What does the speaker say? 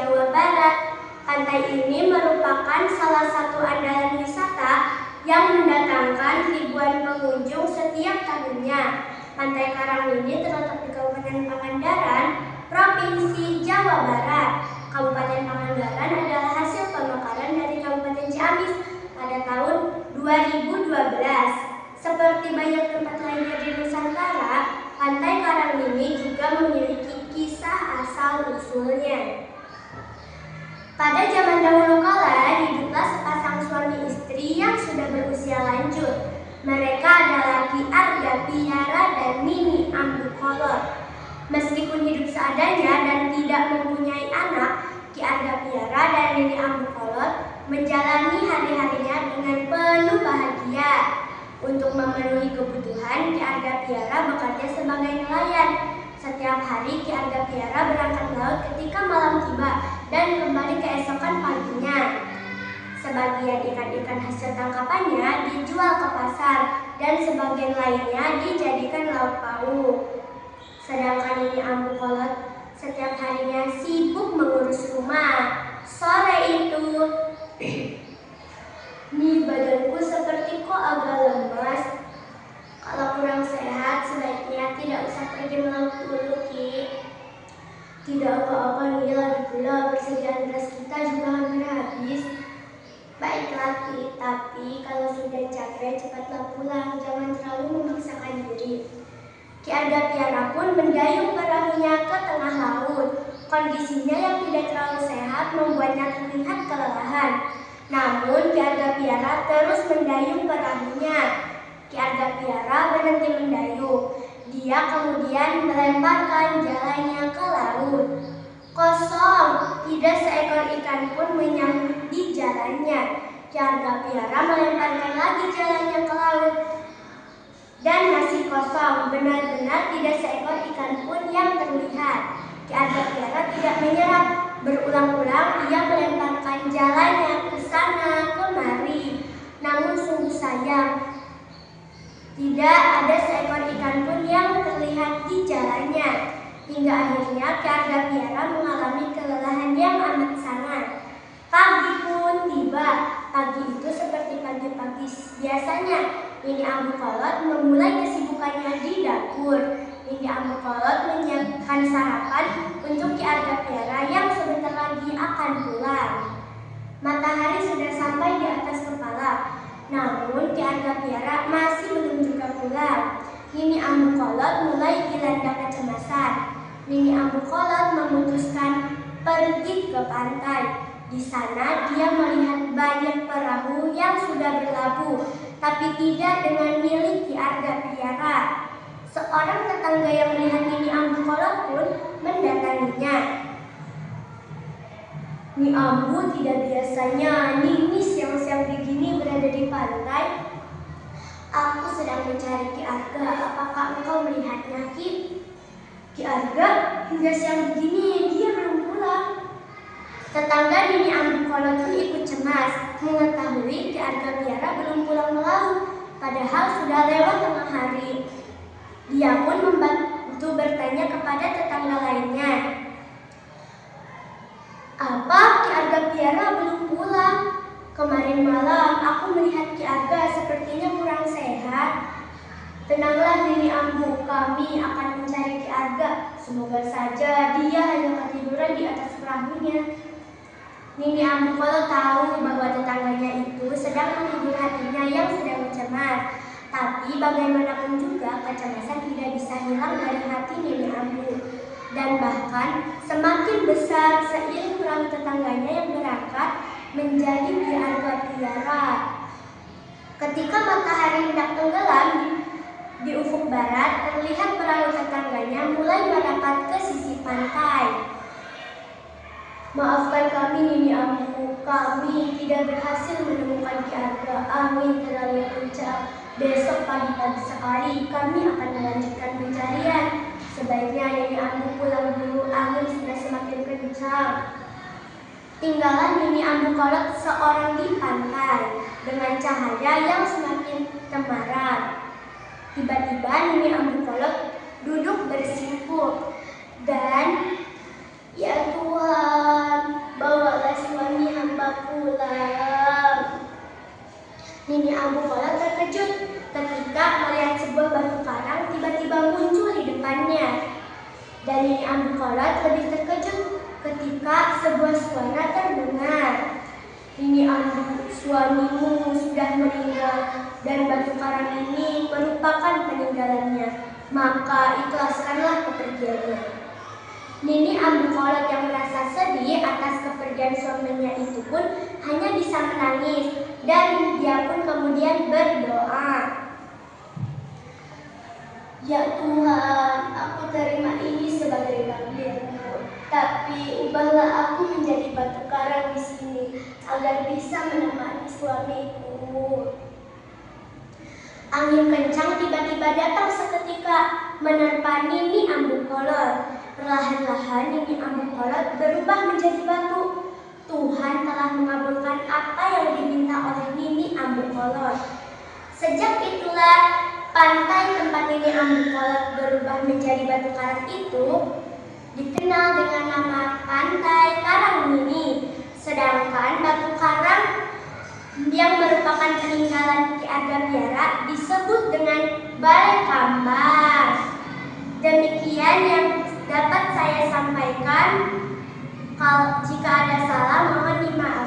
Jawa Barat. Pantai ini merupakan salah satu andalan wisata yang mendatangkan ribuan pengunjung setiap tahunnya. Pantai Karang ini terletak di Kabupaten Pangandaran, Provinsi Jawa Barat. Kabupaten Pangandaran adalah hasil pemekaran dari Kabupaten Ciamis pada tahun 2012. Seperti banyak tempat lainnya di Nusantara, Pantai Karang ini juga memiliki kisah asal-usulnya. Pada zaman dahulu kala, hiduplah sepasang suami istri yang sudah berusia lanjut. Mereka adalah Ki Arga Piara dan Nini Ambukolot. Meskipun hidup seadanya dan tidak mempunyai anak, Ki Arga Piara dan Nini Ambukolot menjalani hari-harinya dengan penuh bahagia. Untuk memenuhi kebutuhan, Ki Arga Piara bekerja sebagai nelayan. Setiap hari Ki Arga Piara berangkat laut ketika malam tiba dan kembali keesokan paginya. Sebagian ikan-ikan hasil tangkapannya dijual ke pasar dan sebagian lainnya dijadikan lauk pauk. Sedangkan Nini Ambukolot setiap harinya sibuk mengurus rumah. Sore itu, nih badanku seperti kok agak lemas. Kalau kurang sehat, sebaiknya tidak usah pergi melaut dulu, Ki. Tidak apa-apa nih, lagi pula persediaan beras kita juga hampir habis. Baiklah, Ki, tapi kalau sudah capek, cepatlah pulang, jangan terlalu memaksakan diri. Ki Arga Piara pun mendayung perahunya ke tengah laut. Kondisinya yang tidak terlalu sehat membuatnya terlihat kelelahan. Namun Ki Arga Piara terus mendayung perahunya. Ki Arga Piara berhenti mendayung. Dia kemudian melemparkan jalannya ke laut. Kosong, tidak seekor ikan pun menyangkut di jalannya. Ki Arga Piara melemparkan lagi jalannya ke laut. Dan masih kosong, benar-benar tidak seekor ikan pun yang terlihat. Ki Arga Piara tidak menyerah. Berulang-ulang ia melemparkan jalannya ke sana kemari. Namun sungguh sayang, tidak ada seekor ikan pun yang terlihat di jalannya. Hingga akhirnya Ki Arga Piara mengalami kelelahan yang amat sangat. Pagi pun tiba. Pagi itu seperti pagi-pagi biasanya. Nini Ambukolot memulai kesibukannya di dapur. Nini Ambukolot menyiapkan sarapan untuk Ki Arga Piara yang sebentar lagi akan pulang. Matahari sudah sampai di atas kepala. Namun Ki Arga Piara masih belum juga pulang. Nini Ambukolot mulai dilanda kecemasan. Nini Ambukolot memutuskan pergi ke pantai. Di sana dia melihat banyak perahu yang sudah berlabuh, tapi tidak dengan milik Ki Arga Piara. Seorang tetangga yang melihat Nini Ambukolot pun mendatanginya. Ni Ambu, tidak biasanya Nini siang-siang begini berada di pantai. Aku sedang mencari Ki Arga. Apakah engkau melihatnya, Ki? Ki Arga, hingga siang begini dia belum pulang. Tetangga Nini Ambukolot pun ikut cemas mengetahui Ki Arga Piara belum pulang melaut, padahal sudah lewat tengah hari. Dia pun membantu bertanya kepada tetangga lainnya. Apa, Ki Arga Piara belum pulang? Kemarin malam aku melihat Ki Arga sepertinya kurang sehat. Tenanglah Nini Ambu, kami akan mencari Ki Arga. Semoga saja dia hanya ketiduran di atas perahunya. Nini Ambukolot tahu bahwa tetangganya itu sedang menghibur hatinya yang sedang cemas. Tapi bagaimanapun juga kecemasan tidak bisa hilang dari hati Nini Ambu. Dan bahkan semakin besar seiring perahu tetangganya yang berangkat menjadi Ki Arga Piara. Ketika matahari hendak tenggelam di ufuk barat, terlihat perahu tetangganya mulai merapat ke sisi pantai. Maafkan kami Nini Ambu, kami tidak berhasil menemukan Ki Arga. Angin terlalu kencang. Besok pagi-pagi sekali kami akan melanjutkan pencarian. Sebaiknya Nini Ambu pulang dulu, angin sudah semakin kencang. Tinggallah Nini Ambukolot seorang di pantai dengan cahaya yang semakin temaram. Tiba-tiba Nini Ambukolot duduk bersimpuh dan, ya Tuhan, Ambu Kolot terkejut ketika melihat sebuah batu karang tiba-tiba muncul di depannya. Dan Nini Ambu Kolot lebih terkejut ketika sebuah suara terdengar. Nini Ambu, suamimu sudah meninggal dan batu karang ini merupakan peninggalannya. Maka ikhlaskanlah kepergiannya. Nini Ambu Kolot yang merasa sedih atas kepergian suaminya itu pun hanya bisa menangis dan dia pun kemudian berdoa. Ya Tuhan, aku terima ini sebagai takdirmu, tapi ubahlah aku menjadi batu karang di sini agar bisa menemani suamiku. Angin kencang tiba-tiba datang seketika menerpa Nini Ambu Kolot. Perlahan-lahan Nini Ambu Kolot berubah menjadi batu. Tuhan telah mengabulkan apa yang diminta oleh Nini Ambu Kolot. Sejak itulah pantai tempat Nini Ambu Kolot berubah menjadi batu karang itu dikenal dengan nama Pantai Karang Nini. Sedangkan batu karang yang merupakan peninggalan Ki Agam Biara disebut dengan Balai Kambang. Demikian yang dapat saya sampaikan. Jika ada salah mohon dimaafkan.